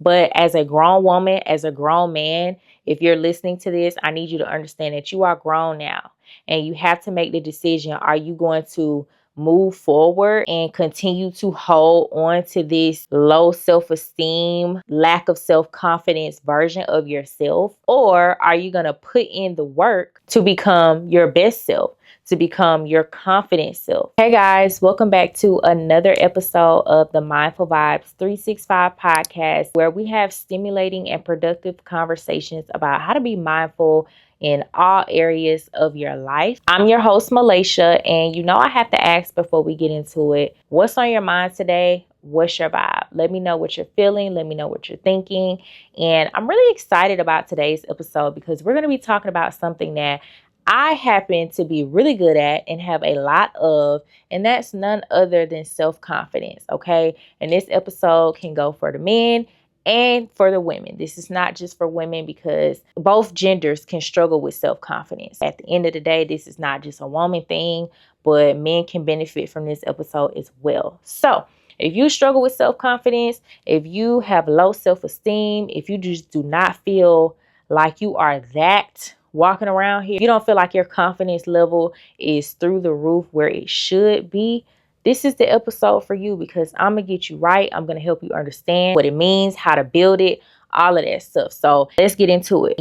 But as a grown woman, as a grown man, if you're listening to this, I need you to understand that you are grown now and you have to make the decision. Are you going to move forward and continue to hold on to this low self-esteem, lack of self-confidence version of yourself? Or are you going to put in the work to become your best self, to become your confident self? Hey guys, welcome back to another episode of the Mindful Vibes 365 podcast, where we have stimulating and productive conversations about how to be mindful in all areas of your life. I'm your host, Malaysia, and I have to ask before we get into it, what's on your mind today? What's your vibe? Let me know what you're feeling. Let me know what you're thinking. And I'm really excited about today's episode because we're going to be talking about something that I happen to be really good at and have a lot of, and that's none other than self-confidence, okay? And this episode can go for the men and for the women. This is not just for women because both genders can struggle with self-confidence. At the end of the day, this is not just a woman thing, but men can benefit from this episode as well. So if you struggle with self-confidence, if you have low self-esteem, if you just do not feel like you are that walking around here, you don't feel like your confidence level is through the roof where it should be, this is the episode for you because I'm going to get you right. I'm going to help you understand what it means, how to build it, all of that stuff. So let's get into it.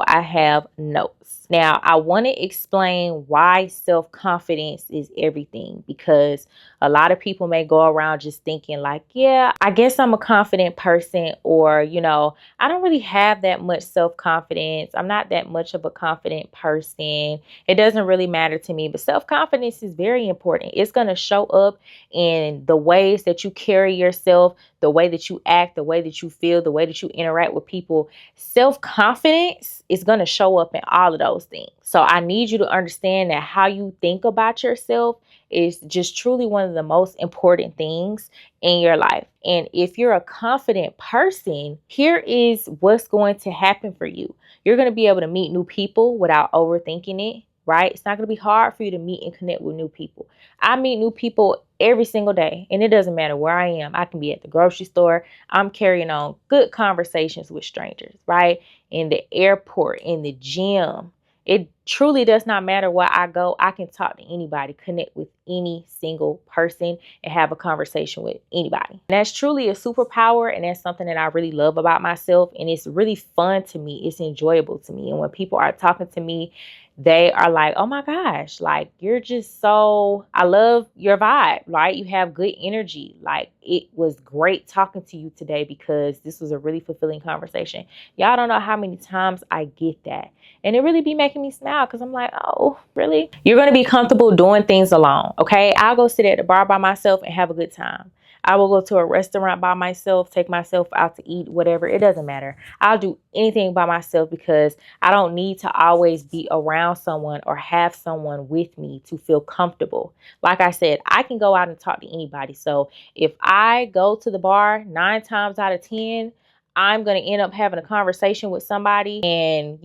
I have notes. Now, I want to explain why self-confidence is everything, because a lot of people may go around just thinking like, yeah, I guess I'm a confident person, or, I don't really have that much self-confidence. I'm not that much of a confident person. It doesn't really matter to me. But self-confidence is very important. It's going to show up in the ways that you carry yourself, the way that you act, the way that you feel, the way that you interact with people. Self-confidence is going to show up in all of those things. So I need you to understand that how you think about yourself is just truly one of the most important things in your life. And if you're a confident person, here is what's going to happen for you. You're going to be able to meet new people without overthinking it, right? It's not going to be hard for you to meet and connect with new people. I meet new people every single day, and it doesn't matter where I am. I can be at the grocery store. I'm carrying on good conversations with strangers, right? In the airport, in the gym. It truly does not matter where I go. I can talk to anybody, connect with any single person, and have a conversation with anybody. And that's truly a superpower, and that's something that I really love about myself, and it's really fun to me. It's enjoyable to me. And when people are talking to me, they are like, oh my gosh, like, you're just so, I love your vibe, right? You have good energy. Like, it was great talking to you today because this was a really fulfilling conversation. Y'all don't know how many times I get that. And it really be making me smile because I'm like, oh, really? You're going to be comfortable doing things alone, okay? I'll go sit at the bar by myself and have a good time. I will go to a restaurant by myself, take myself out to eat, whatever. It doesn't matter. I'll do anything by myself because I don't need to always be around someone or have someone with me to feel comfortable. Like I said, I can go out and talk to anybody. So if I go to the bar 9 times out of 10, I'm going to end up having a conversation with somebody and,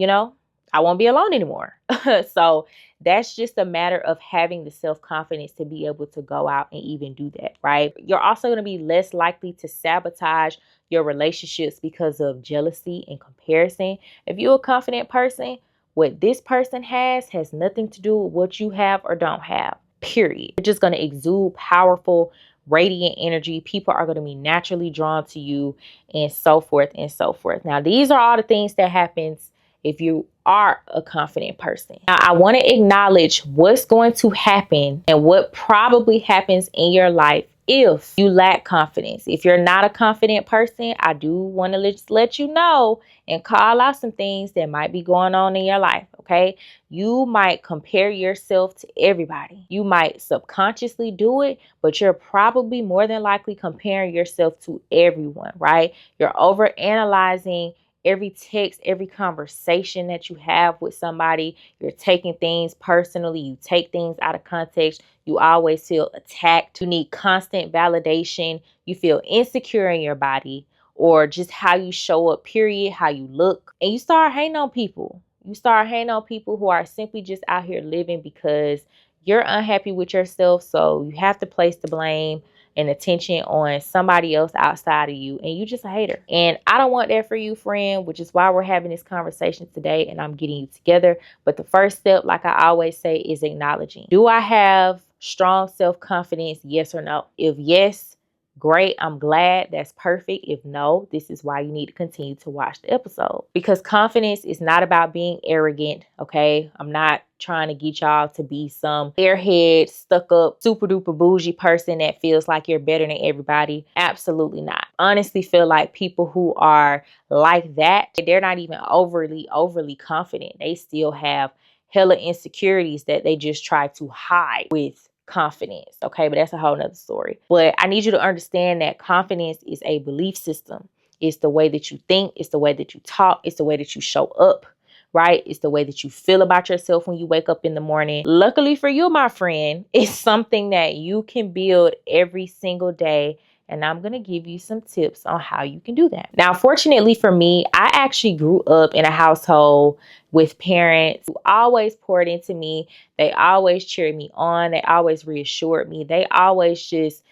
I won't be alone anymore. So that's just a matter of having the self-confidence to be able to go out and even do that, right? You're also going to be less likely to sabotage your relationships because of jealousy and comparison. If you're a confident person, what this person has nothing to do with what you have or don't have, period. You're just going to exude powerful, radiant energy. People are going to be naturally drawn to you, and so forth and so forth. Now, these are all the things that happens if you are a confident person. Now, I want to acknowledge what's going to happen and what probably happens in your life if you lack confidence. If you're not a confident person, I do want to let you know and call out some things that might be going on in your life, okay? You might compare yourself to everybody. You might subconsciously do it, but you're probably more than likely comparing yourself to everyone, right? You're overanalyzing every text, every conversation that you have with somebody. You're taking things personally. You take things out of context. You always feel attacked. You need constant validation. You feel insecure in your body or just how you show up, period, how you look. And you start hating on people. You start hating on people who are simply just out here living because you're unhappy with yourself. So you have to place the blame and attention on somebody else outside of you, and you just a hater. And I don't want that for you, friend, which is why we're having this conversation today and I'm getting you together. But the first step, like I always say, is acknowledging. Do I have strong self-confidence? Yes or no? If yes, great, I'm glad. That's perfect. If no, this is why you need to continue to watch the episode. Because confidence is not about being arrogant, okay? I'm not trying to get y'all to be some airhead, stuck up, super duper bougie person that feels like you're better than everybody. Absolutely not. Honestly feel like people who are like that, they're not even overly confident. They still have hella insecurities that they just try to hide with confidence. Okay, but that's a whole nother story. But I need you to understand that confidence is a belief system. It's the way that you think, it's the way that you talk, it's the way that you show up, right? It's the way that you feel about yourself when you wake up in the morning. Luckily for you, my friend, it's something that you can build every single day. And I'm going to give you some tips on how you can do that. Now, fortunately for me, I actually grew up in a household with parents who always poured into me. They always cheered me on. They always reassured me. They always just,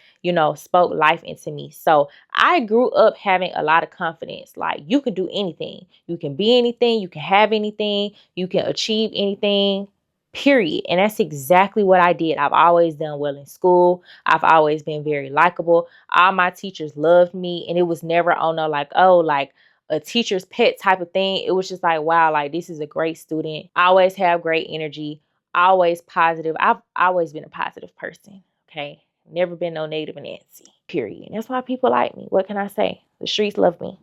spoke life into me. So I grew up having a lot of confidence. Like, you can do anything. You can be anything. You can have anything. You can achieve anything. Period. And that's exactly what I did. I've always done well in school. I've always been very likable. All my teachers loved me. And it was never on no like a teacher's pet type of thing. It was just like, wow, like this is a great student. I always have great energy. Always positive. I've always been a positive person. Okay. Never been no negative Nancy. Period. That's why people like me. What can I say? The streets love me.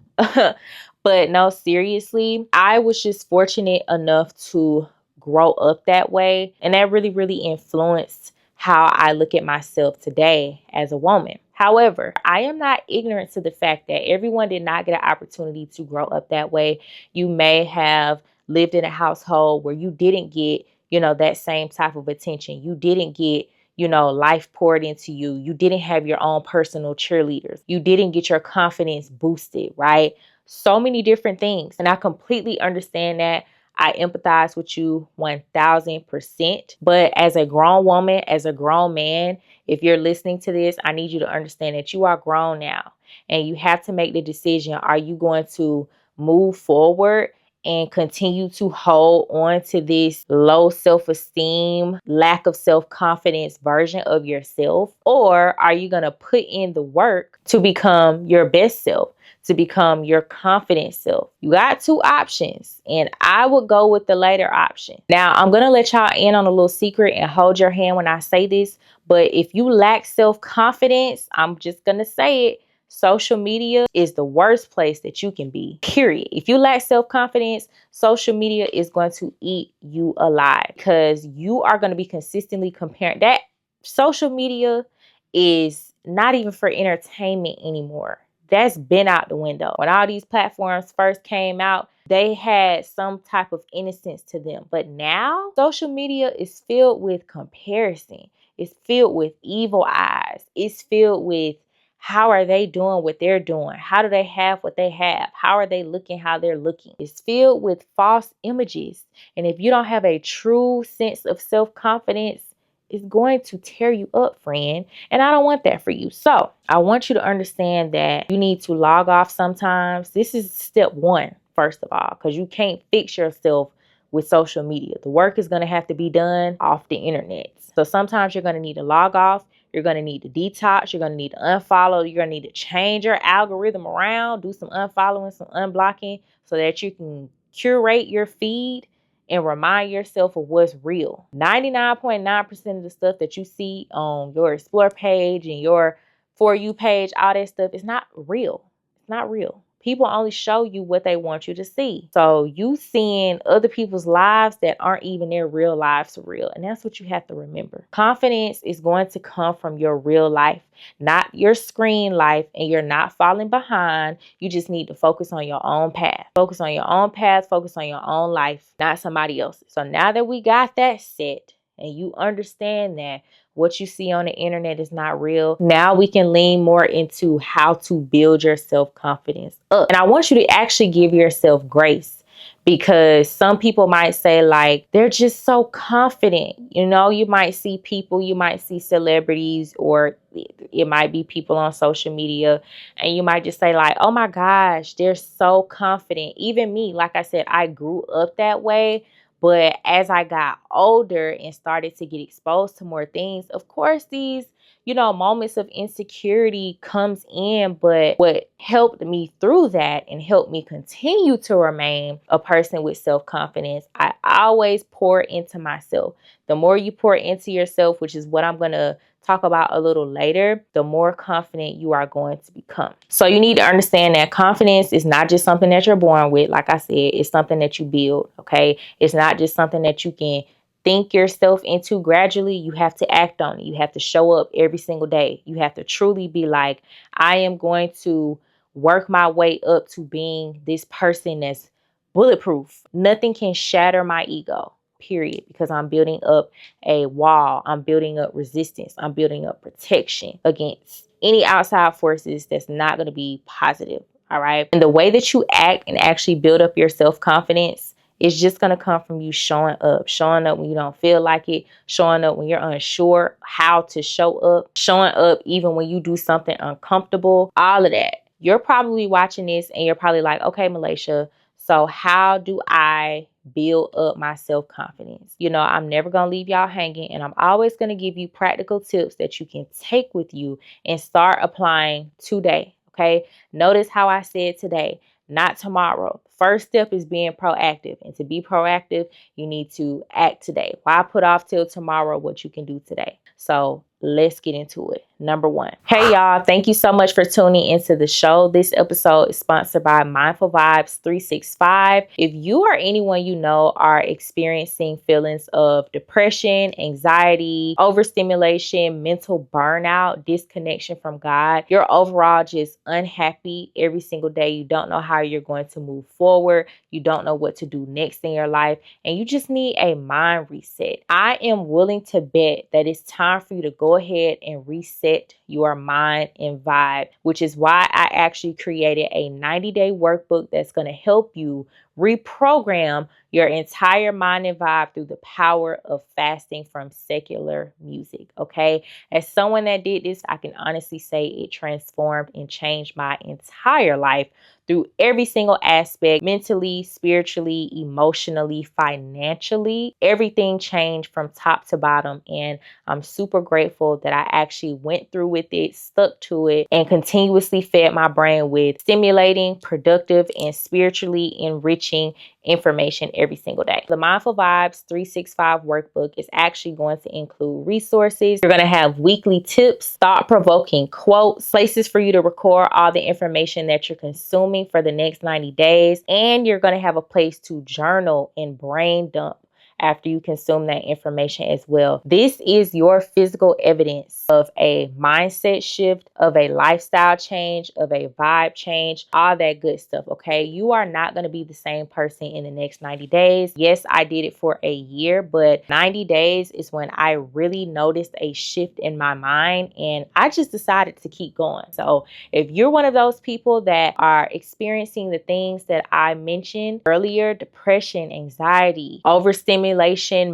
But no, seriously, I was just fortunate enough to grow up that way. And that really, really influenced how I look at myself today as a woman. However, I am not ignorant to the fact that everyone did not get an opportunity to grow up that way. You may have lived in a household where you didn't get, that same type of attention. You didn't get, life poured into you. You didn't have your own personal cheerleaders. You didn't get your confidence boosted, right? So many different things. And I completely understand that. I empathize with you 1000%. But as a grown woman, as a grown man, if you're listening to this, I need you to understand that you are grown now and you have to make the decision. Are you going to move forward and continue to hold on to this low self-esteem, lack of self-confidence version of yourself? Or are you going to put in the work to become your best self, to become your confident self? You got two options, and I would go with the later option. Now, I'm going to let y'all in on a little secret and hold your hand when I say this, but if you lack self-confidence, I'm just going to say it. Social media is the worst place that you can be, period. If you lack self-confidence, social media is going to eat you alive because you are going to be consistently comparing. That social media is not even for entertainment anymore. That's been out the window. When all these platforms first came out, they had some type of innocence to them. But now social media is filled with comparison. It's filled with evil eyes. It's filled with how are they doing what they're doing? How do they have what they have? How are they looking how they're looking? It's filled with false images. And if you don't have a true sense of self-confidence, it's going to tear you up, friend. And I don't want that for you. So I want you to understand that you need to log off sometimes. This is step one, first of all, because you can't fix yourself with social media. The work is going to have to be done off the internet. So sometimes you're going to need to log off. You're going to need to detox. You're going to need to unfollow. You're going to need to change your algorithm around, do some unfollowing, some unblocking so that you can curate your feed and remind yourself of what's real. 99.9% of the stuff that you see on your Explore page and your For You page, all that stuff is not real. It's not real. People only show you what they want you to see. So you seeing other people's lives that aren't even their real lives real. And that's what you have to remember. Confidence is going to come from your real life, not your screen life, and you're not falling behind. You just need to focus on your own path. Focus on your own path. Focus on your own life, not somebody else's. So now that we got that set and you understand that what you see on the internet is not real, now we can lean more into how to build your self-confidence up. And I want you to actually give yourself grace Because some people might say, like, they're just so confident. You know, you might see people, you might see celebrities, or it might be people on social media, and you might just say, like, oh my gosh, they're so confident. Even me, like I said, I grew up that way. But as I got older and started to get exposed to more things, of course, these, moments of insecurity comes in. But what helped me through that and helped me continue to remain a person with self-confidence, I always pour into myself. The more you pour into yourself, which is what I'm going to talk about a little later, the more confident you are going to become. So you need to understand that confidence is not just something that you're born with. Like I said, it's something that you build, okay? It's not just something that you can think yourself into gradually. You have to act on it. You have to show up every single day. You have to truly be like, I am going to work my way up to being this person that's bulletproof. Nothing can shatter my ego, period, because I'm building up a wall. I'm building up resistance. I'm building up protection against any outside forces that's not going to be positive. All right. And the way that you act and actually build up your self-confidence, it's just going to come from you showing up when you don't feel like it, showing up when you're unsure how to show up, showing up even when you do something uncomfortable, all of that. You're probably watching this and you're probably like, okay, Malaysia, so how do I build up my self-confidence? I'm never going to leave y'all hanging, and I'm always going to give you practical tips that you can take with you and start applying today. Okay. Notice how I said today, not tomorrow. First step is being proactive. And to be proactive, you need to act today. Why put off till tomorrow what you can do today? So let's get into it. Number one. Hey, y'all. Thank you so much for tuning into the show. This episode is sponsored by Mindful Vibes 365. If you or anyone you know are experiencing feelings of depression, anxiety, overstimulation, mental burnout, disconnection from God, you're overall just unhappy every single day. You don't know how you're going to move forward. You don't know what to do next in your life, and you just need a mind reset. I am willing to bet that it's time for you to go ahead and reset your mind and vibe, which is why I actually created a 90-day workbook that's going to help you reprogram your entire mind and vibe through the power of fasting from secular music. Okay. As someone that did this, I can honestly say it transformed and changed my entire life through every single aspect, mentally, spiritually, emotionally, financially. Everything changed from top to bottom. And I'm super grateful that I actually went through with it, stuck to it, and continuously fed my brain with stimulating, productive, and spiritually enriching information every single day. The Mindful Vibes 365 workbook is actually going to include resources. You're going to have weekly tips, thought-provoking quotes, places for you to record all the information that you're consuming for the next 90 days, and you're going to have a place to journal and brain dump after you consume that information as well. This is your physical evidence of a mindset shift, of a lifestyle change, of a vibe change, all that good stuff, okay? You are not going to be the same person in the next 90 days. Yes, I did it for a year, but 90 days is when I really noticed a shift in my mind, and I just decided to keep going. So if you're one of those people that are experiencing the things that I mentioned earlier, depression, anxiety, overstimulation,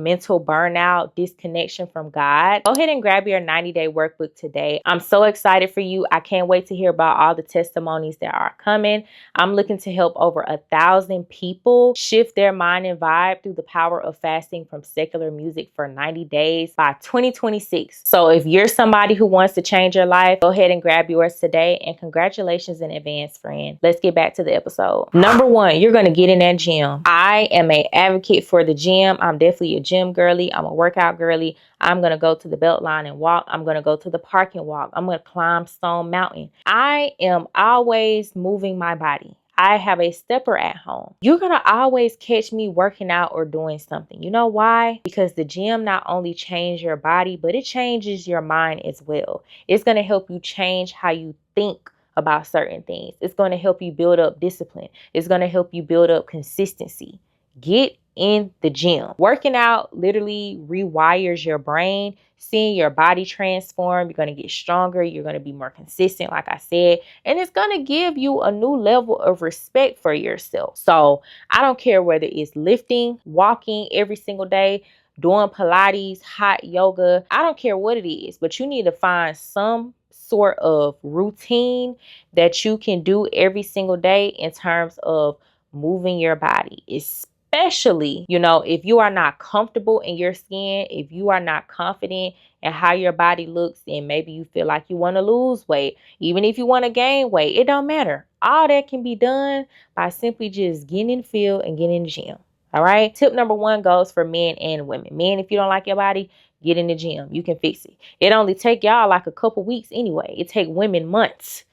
mental burnout, disconnection from God, go ahead and grab your 90-day workbook today. I'm so excited for you. I can't wait to hear about all the testimonies that are coming. I'm looking to help over 1,000 people shift their mind and vibe through the power of fasting from secular music for 90 days by 2026. So if you're somebody who wants to change your life, go ahead and grab yours today, and congratulations in advance, friend. Let's get back to the episode. Number one, you're going to get in that gym. I am an advocate for the gym. I'm definitely a gym girly. I'm a workout girly. I'm going to go to the belt line and walk. I'm going to go to the park and walk. I'm going to climb Stone Mountain. I am always moving my body. I have a stepper at home. You're going to always catch me working out or doing something. You know why? Because the gym not only changes your body, but it changes your mind as well. It's going to help you change how you think about certain things. It's going to help you build up discipline. It's going to help you build up consistency. Get in the gym. Working out literally rewires your brain, seeing your body transform. You're going to get stronger. You're going to be more consistent, like I said, and it's going to give you a new level of respect for yourself. So I don't care whether it's lifting, walking every single day, doing Pilates, hot yoga. I don't care what it is, but you need to find some sort of routine that you can do every single day in terms of moving your body, especially, if you are not comfortable in your skin, if you are not confident in how your body looks, and maybe you feel like you want to lose weight, even if you want to gain weight, it don't matter. All that can be done by simply just getting in the field and getting in the gym. All right. Tip number 1 goes for men and women. Men, if you don't like your body, get in the gym. You can fix it. It only take y'all like a couple weeks anyway. It take women months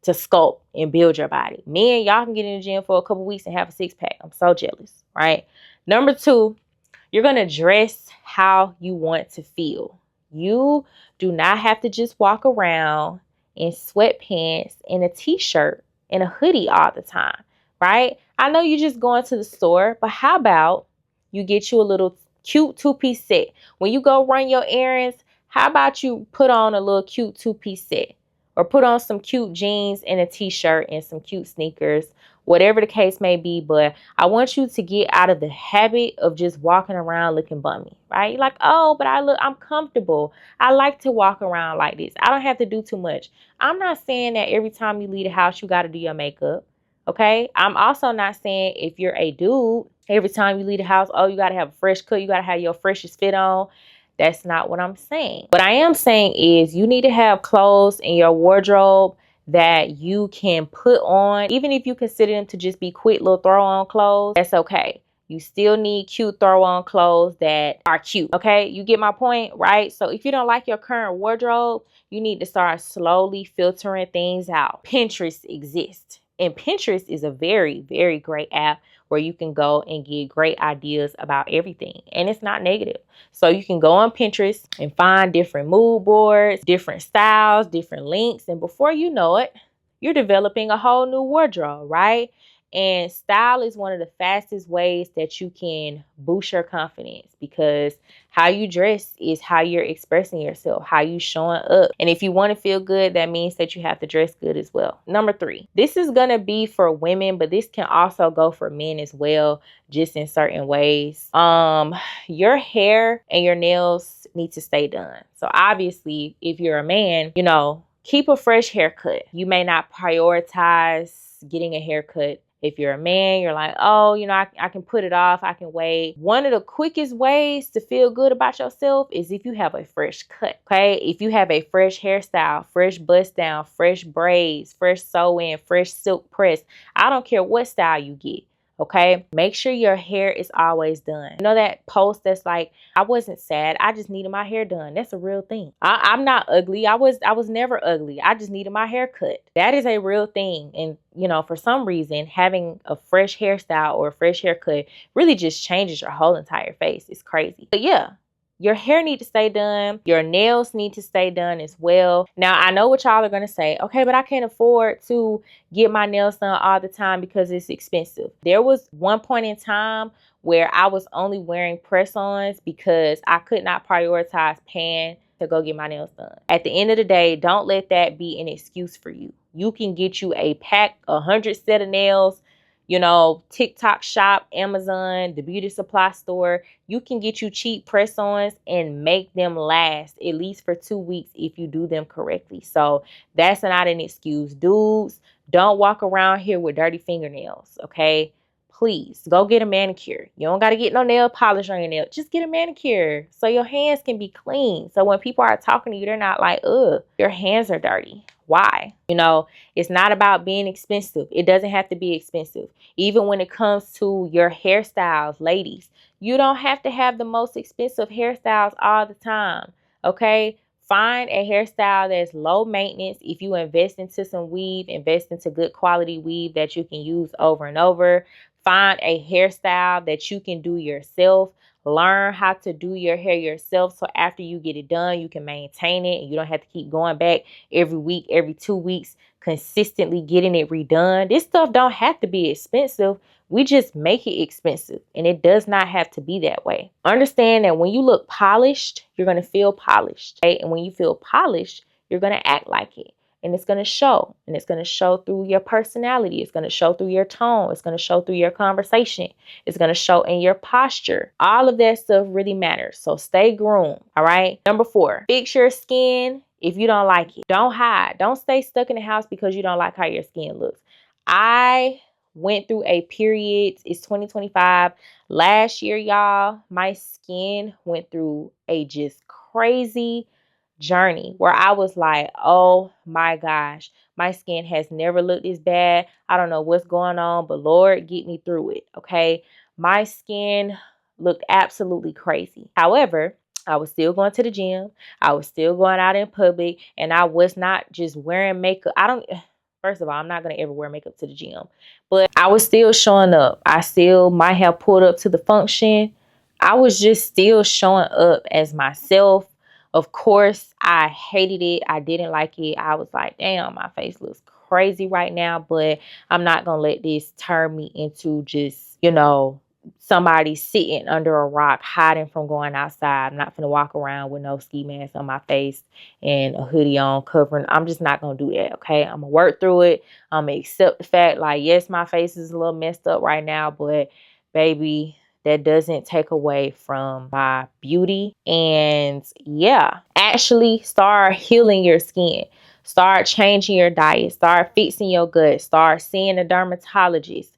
to sculpt and build your body. Men, y'all can get in the gym for a couple weeks and have a 6-pack. I'm so jealous, right? Number 2, you're going to dress how you want to feel. You do not have to just walk around in sweatpants and a t-shirt and a hoodie all the time, right? I know you're just going to the store, but how about you get you a little cute 2-piece set? When you go run your errands, how about you put on a little cute 2-piece set? Or put on some cute jeans and a t-shirt and some cute sneakers, whatever the case may be. But I want you to get out of the habit of just walking around looking bummy, right? You're like, oh, but I'm comfortable. I like to walk around like this. I don't have to do too much. I'm not saying that every time you leave the house, you got to do your makeup. Okay. I'm also not saying if you're a dude, every time you leave the house, oh, you got to have a fresh cut. You got to have your freshest fit on. That's not what I'm saying. What I am saying is you need to have clothes in your wardrobe that you can put on. Even if you consider them to just be quick little throw on clothes, that's okay. You still need cute throw on clothes that are cute. Okay, you get my point, right? So if you don't like your current wardrobe, you need to start slowly filtering things out. Pinterest exists. And Pinterest is a very, very great app where you can go and get great ideas about everything. And it's not negative. So you can go on Pinterest and find different mood boards, different styles, different links. And before you know it, you're developing a whole new wardrobe, right? And style is one of the fastest ways that you can boost your confidence, because how you dress is how you're expressing yourself, how you showing up. And if you want to feel good, that means that you have to dress good as well. Number 3, this is going to be for women, but this can also go for men as well, just in certain ways. Your hair and your nails need to stay done. So obviously, if you're a man, keep a fresh haircut. You may not prioritize getting a haircut. If you're a man, you're like, oh, I can put it off. I can wait. One of the quickest ways to feel good about yourself is if you have a fresh cut, okay? If you have a fresh hairstyle, fresh bust down, fresh braids, fresh sew-in, fresh silk press. I don't care what style you get. Okay, make sure your hair is always done. You know that post that's like, I wasn't sad, I just needed my hair done. That's a real thing. I'm not ugly. I was never ugly. I just needed my hair cut. That is a real thing. And for some reason, having a fresh hairstyle or a fresh haircut really just changes your whole entire face. It's crazy. But yeah, your hair needs to stay done. Your nails need to stay done as well. Now, I know what y'all are going to say. Okay, but I can't afford to get my nails done all the time because it's expensive. There was one point in time where I was only wearing press-ons because I could not prioritize paying to go get my nails done. At the end of the day, don't let that be an excuse for you. You can get you a pack, 100 set of nails, TikTok shop, Amazon, the beauty supply store. You can get you cheap press-ons and make them last at least for 2 weeks if you do them correctly. So that's not an excuse. Dudes, don't walk around here with dirty fingernails, okay? Please go get a manicure. You don't got to get no nail polish on your nail. Just get a manicure so your hands can be clean. So when people are talking to you, they're not like, ugh, your hands are dirty. Why? It's not about being expensive. It doesn't have to be expensive. Even when it comes to your hairstyles, ladies, you don't have to have the most expensive hairstyles all the time. Okay? Find a hairstyle that's low maintenance. If you invest into some weave, invest into good quality weave that you can use over and over. Find a hairstyle that you can do yourself. Learn how to do your hair yourself, so after you get it done, you can maintain it and you don't have to keep going back every week, every 2 weeks, consistently getting it redone. This stuff don't have to be expensive. We just make it expensive, and it does not have to be that way. Understand that when you look polished, you're going to feel polished, right? And when you feel polished, you're going to act like it. And it's going to show. And it's going to show through your personality. It's going to show through your tone. It's going to show through your conversation. It's going to show in your posture. All of that stuff really matters. So stay groomed. All right. Number 4, fix your skin if you don't like it. Don't hide. Don't stay stuck in the house because you don't like how your skin looks. I went through a period. It's 2025. Last year, y'all, my skin went through a just crazy journey where I was like, oh my gosh, my skin has never looked this bad. I don't know what's going on, but Lord, get me through it. Okay. My skin looked absolutely crazy. However, I was still going to the gym. I was still going out in public, and I was not just wearing makeup. First of all, I'm not going to ever wear makeup to the gym, but I was still showing up. I still might have pulled up to the function. I was just still showing up as myself. Of course, I hated it. I didn't like it. I was like, damn, my face looks crazy right now, but I'm not going to let this turn me into just, somebody sitting under a rock, hiding from going outside. I'm not going to walk around with no ski mask on my face and a hoodie on covering. I'm just not going to do that, okay? I'm going to work through it. I'm going to accept the fact, like, yes, my face is a little messed up right now, but baby, that doesn't take away from my beauty. And yeah, actually start healing your skin. Start changing your diet. Start fixing your gut. Start seeing a dermatologist.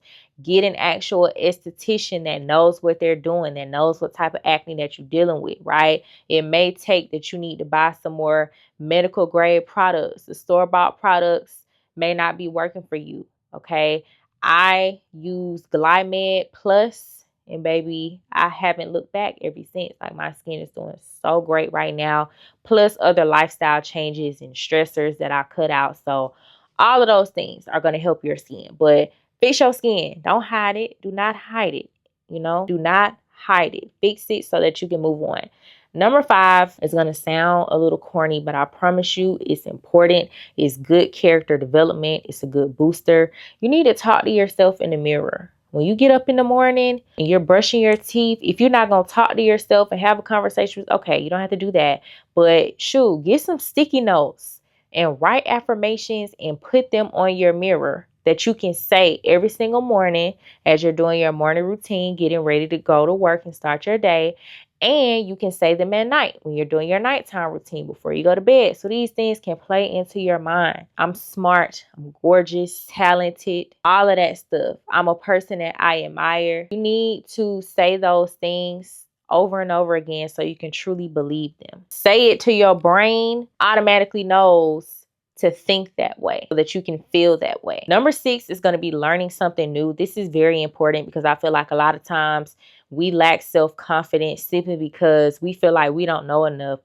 Get an actual esthetician that knows what they're doing, that knows what type of acne that you're dealing with, right? It may take that you need to buy some more medical grade products. The store-bought products may not be working for you, okay? I use Glymed Plus, and baby, I haven't looked back ever since. Like, my skin is doing so great right now. Plus other lifestyle changes and stressors that I cut out. So all of those things are going to help your skin. But fix your skin. Don't hide it. Do not hide it. Do not hide it. Fix it so that you can move on. Number 5 is going to sound a little corny, but I promise you it's important. It's good character development. It's a good booster. You need to talk to yourself in the mirror. When you get up in the morning and you're brushing your teeth, if you're not going to talk to yourself and have a conversation, okay, you don't have to do that. But shoot, get some sticky notes and write affirmations and put them on your mirror that you can say every single morning as you're doing your morning routine, getting ready to go to work and start your day. And you can say them at night when you're doing your nighttime routine before you go to bed. So these things can play into your mind. I'm smart, I'm gorgeous, talented, all of that stuff. I'm a person that I admire. You need to say those things over and over again so you can truly believe them. Say it to your brain, automatically knows to think that way so that you can feel that way. Number 6 is going to be learning something new. This is very important because I feel like a lot of times we lack self-confidence simply because we feel like we don't know enough.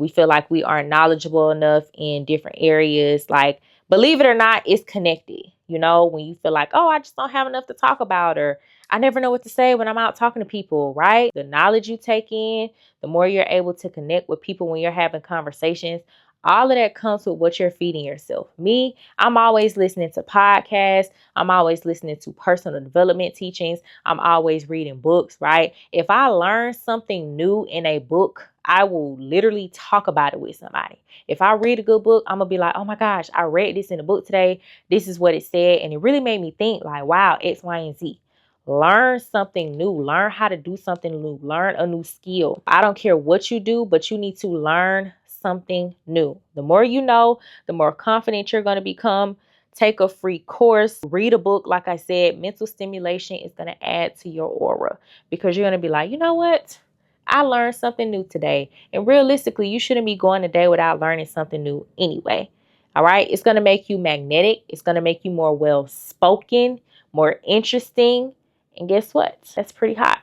We feel like we aren't knowledgeable enough in different areas. Like, believe it or not, it's connected. When you feel like, oh, I just don't have enough to talk about, or I never know what to say when I'm out talking to people, right? The knowledge you take in, the more you're able to connect with people when you're having conversations, all of that comes with what you're feeding yourself. Me, I'm always listening to podcasts. I'm always listening to personal development teachings. I'm always reading books, right? If I learn something new in a book, I will literally talk about it with somebody. If I read a good book, I'm going to be like, oh my gosh, I read this in a book today. This is what it said. And it really made me think like, wow, X, Y, and Z. Learn something new. Learn how to do something new. Learn a new skill. I don't care what you do, but you need to learn something new. The more you know, the more confident you're going to become. Take a free course, read a book. Like I said, mental stimulation is going to add to your aura because you're going to be like, you know what? I learned something new today. And realistically, you shouldn't be going a day without learning something new anyway. All right. It's going to make you magnetic. It's going to make you more well spoken, more interesting. And guess what? That's pretty hot.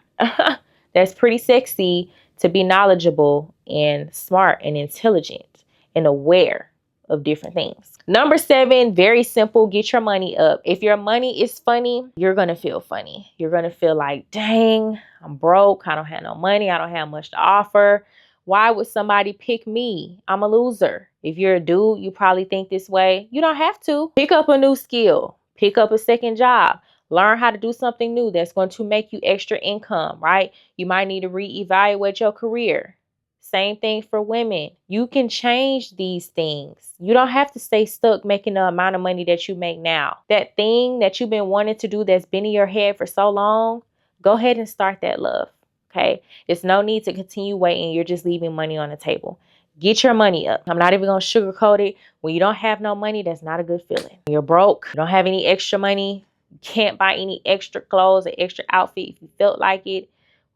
That's pretty sexy to be knowledgeable and smart and intelligent and aware. of different things. Number 7, very simple, get your money up. If your money is funny, you're going to feel funny. You're going to feel like, dang, I'm broke. I don't have no money. I don't have much to offer. Why would somebody pick me? I'm a loser. If you're a dude, you probably think this way. You don't have to. Pick up a new skill. Pick up a second job. Learn how to do something new that's going to make you extra income, right? You might need to reevaluate your career. Same thing for women. You can change these things. You don't have to stay stuck making the amount of money that you make now. That thing that you've been wanting to do that's been in your head for so long, go ahead and start that, love. Okay? There's no need to continue waiting. You're just leaving money on the table. Get your money up. I'm not even going to sugarcoat it. When you don't have no money, that's not a good feeling. When you're broke, you don't have any extra money, you can't buy any extra clothes or extra outfit if you felt like it.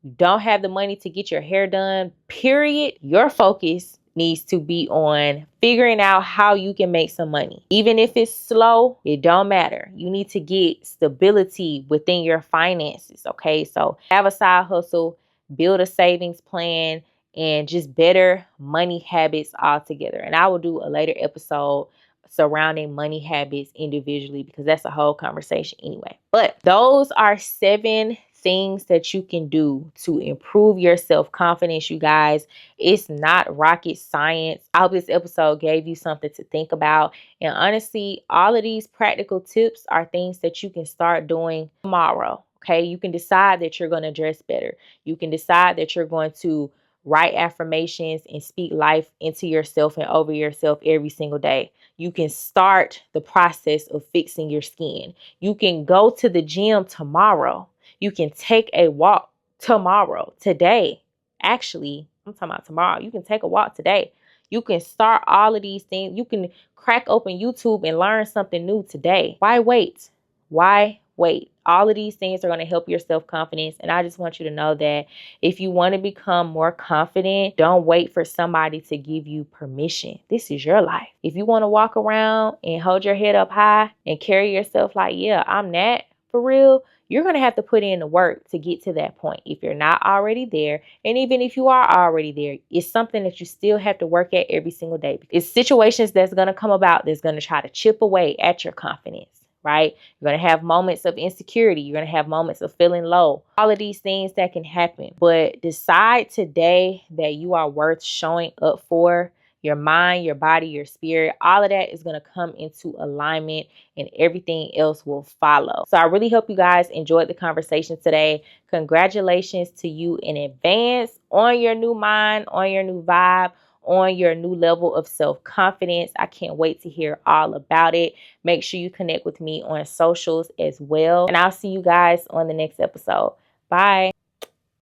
You don't have the money to get your hair done, period. Your focus needs to be on figuring out how you can make some money. Even if it's slow, it don't matter. You need to get stability within your finances, okay? So have a side hustle, build a savings plan, and just better money habits altogether. And I will do a later episode surrounding money habits individually because that's a whole conversation anyway. But those are 7 things that you can do to improve your self-confidence, you guys. It's not rocket science. I hope this episode gave you something to think about. And honestly, all of these practical tips are things that you can start doing tomorrow. Okay, you can decide that you're going to dress better. You can decide that you're going to write affirmations and speak life into yourself and over yourself every single day. You can start the process of fixing your skin. You can go to the gym tomorrow. You can take a walk tomorrow, today. Actually, I'm talking about tomorrow. You can take a walk today. You can start all of these things. You can crack open YouTube and learn something new today. Why wait? Why wait? All of these things are going to help your self-confidence. And I just want you to know that if you want to become more confident, don't wait for somebody to give you permission. This is your life. If you want to walk around and hold your head up high and carry yourself like, yeah, I'm that for real, you're going to have to put in the work to get to that point if you're not already there. And even if you are already there, it's something that you still have to work at every single day. It's situations that's going to come about that's going to try to chip away at your confidence, right? You're going to have moments of insecurity. You're going to have moments of feeling low. All of these things that can happen. But decide today that you are worth showing up for. Your mind, your body, your spirit, all of that is going to come into alignment and everything else will follow. So I really hope you guys enjoyed the conversation today. Congratulations to you in advance on your new mind, on your new vibe, on your new level of self-confidence. I can't wait to hear all about it. Make sure you connect with me on socials as well. And I'll see you guys on the next episode. Bye.